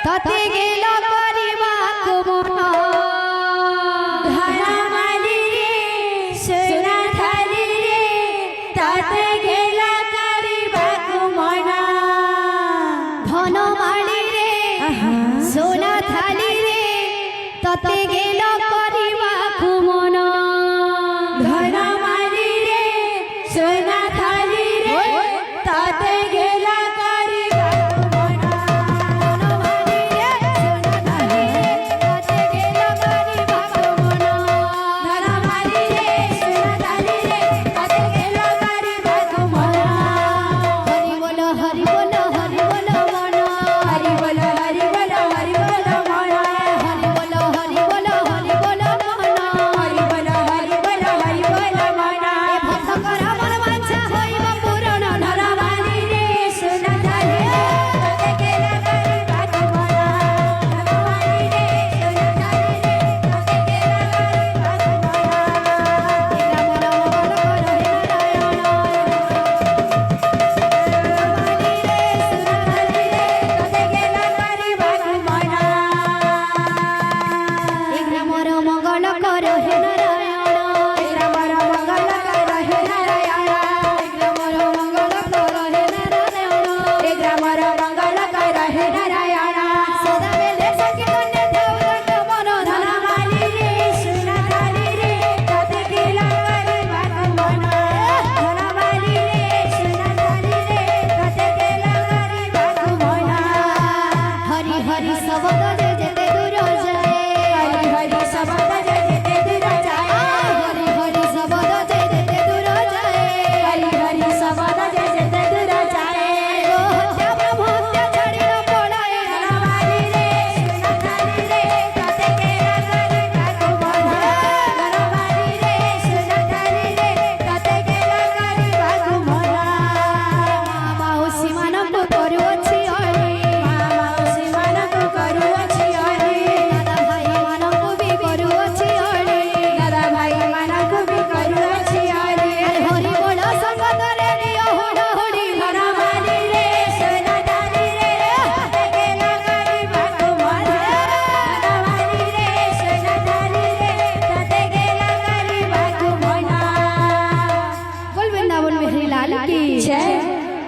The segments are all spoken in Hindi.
तते गेल परिवाक मन धरा माली रे सोना थाली रे तते गेल परिवाक मन धन माली रे सोना थाली रे तते गेल परिवाक मन धरा माली रे सोना थाली रे तते गेल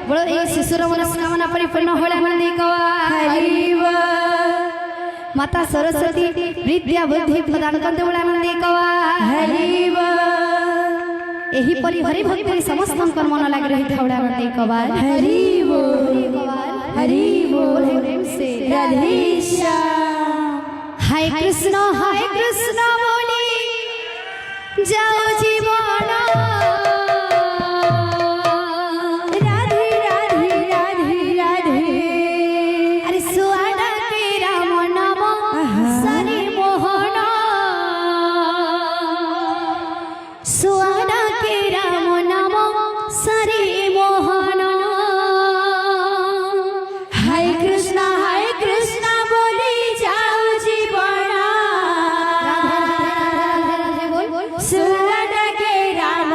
बोलो एक शिशुर मनस्कामना परिपूर्ण होला नंदी कवा हरिव माता सरस्वती विद्या बुद्धि प्रदान करते होला नंदी कवा हरिव एही परि हरि भक्ति समस्त कर्म मन लाग रही थौड़ा नंदी कवा हरिव हरिव प्रेम से राधेशा हाय कृष्ण बोली जाओ जीवन सुवर्ण के राम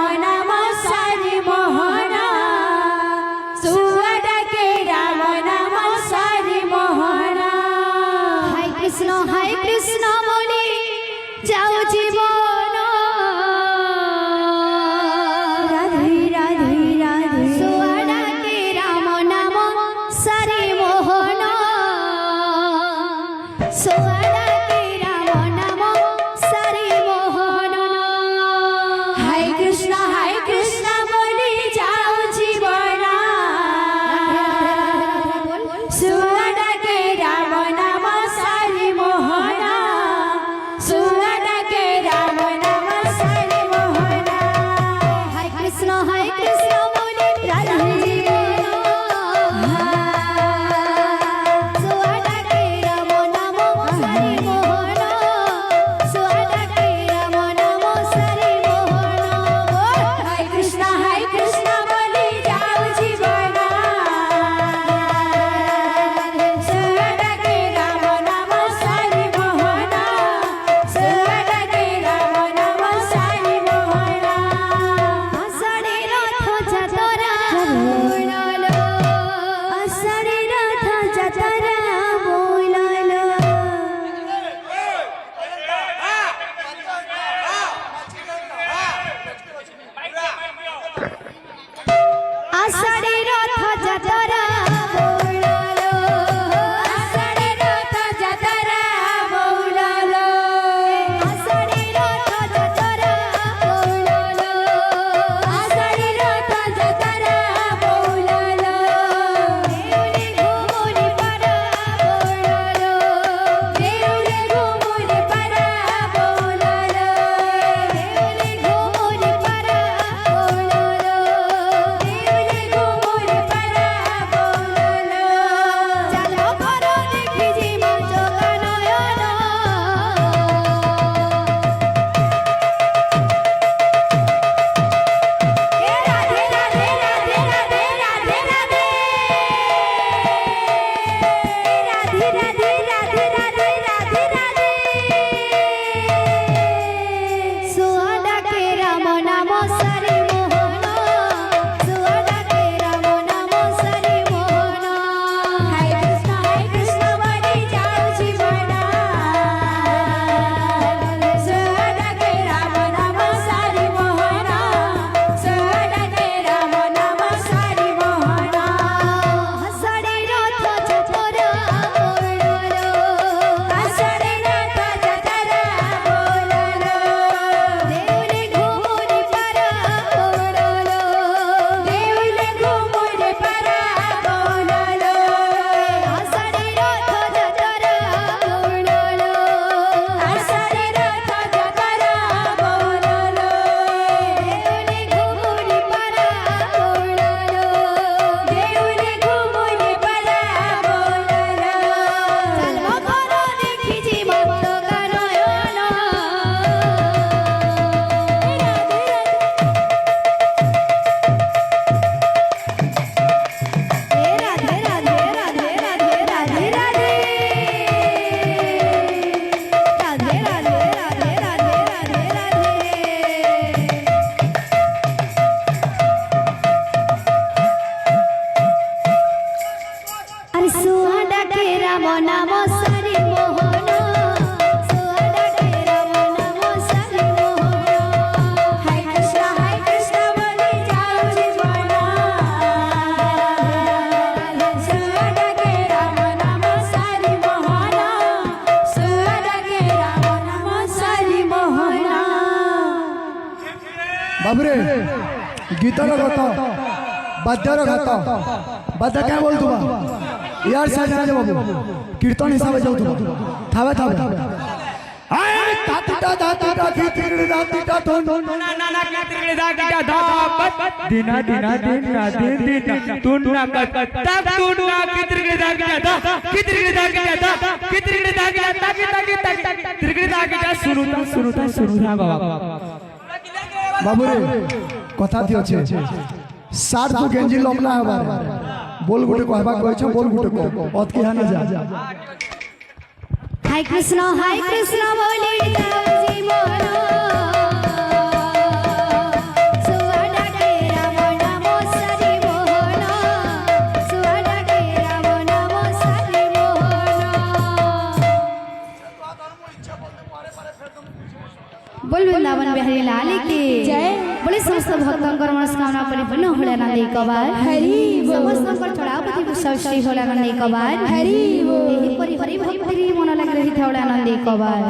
राम नाम सरि मोहन सुआ डाके राम नाम सरि मोहन हाय कृष्ण बोली जाऊ जीवना सुआ डाके राम नाम सरि मोहना सुआ डाके राम नाम सरि मोहना बाबरे गीतार गाता बाद्यार गाता बाद्या काय बोल तुला यार साजना बाबू कीर्तन हिसाबे जाऊ तुला थावे थावे आय तातिटा तातिटा खितिरडी तातिटा थोन ना ना ना कितरे दागिटा धाप दिना दिना दिना दिन दिन तुन्ना कत तक तुन्ना कितरे दागिटा धा कितरे दागिटा धा कितरे दागिटा तक तक तक कितरे दागिटा सुरुता बाबा बाबूरे कथा थी अच्छे सार तू गेंजी लमला हबार बोल गुटे कहबा कहछ बोल गुटे को अत के हाना जा हाय कृष्ण बोले जाऊ जीवन सुआ डाके राम नाम सरि मोहन सुआ डाके राम नाम सरि मोहन बोल वृंदावन बिहारी लाल की जय। बोले समस्त भक्तंकर मनस्कामना परिपूर्ण होला नंदी कबार हरि बोल। समस्तंकर चढ़ापति सृष्टि होला नंदी कबार हरि बोल। एही परि हरि भक्ति मन लग रही होला नंदी कबार।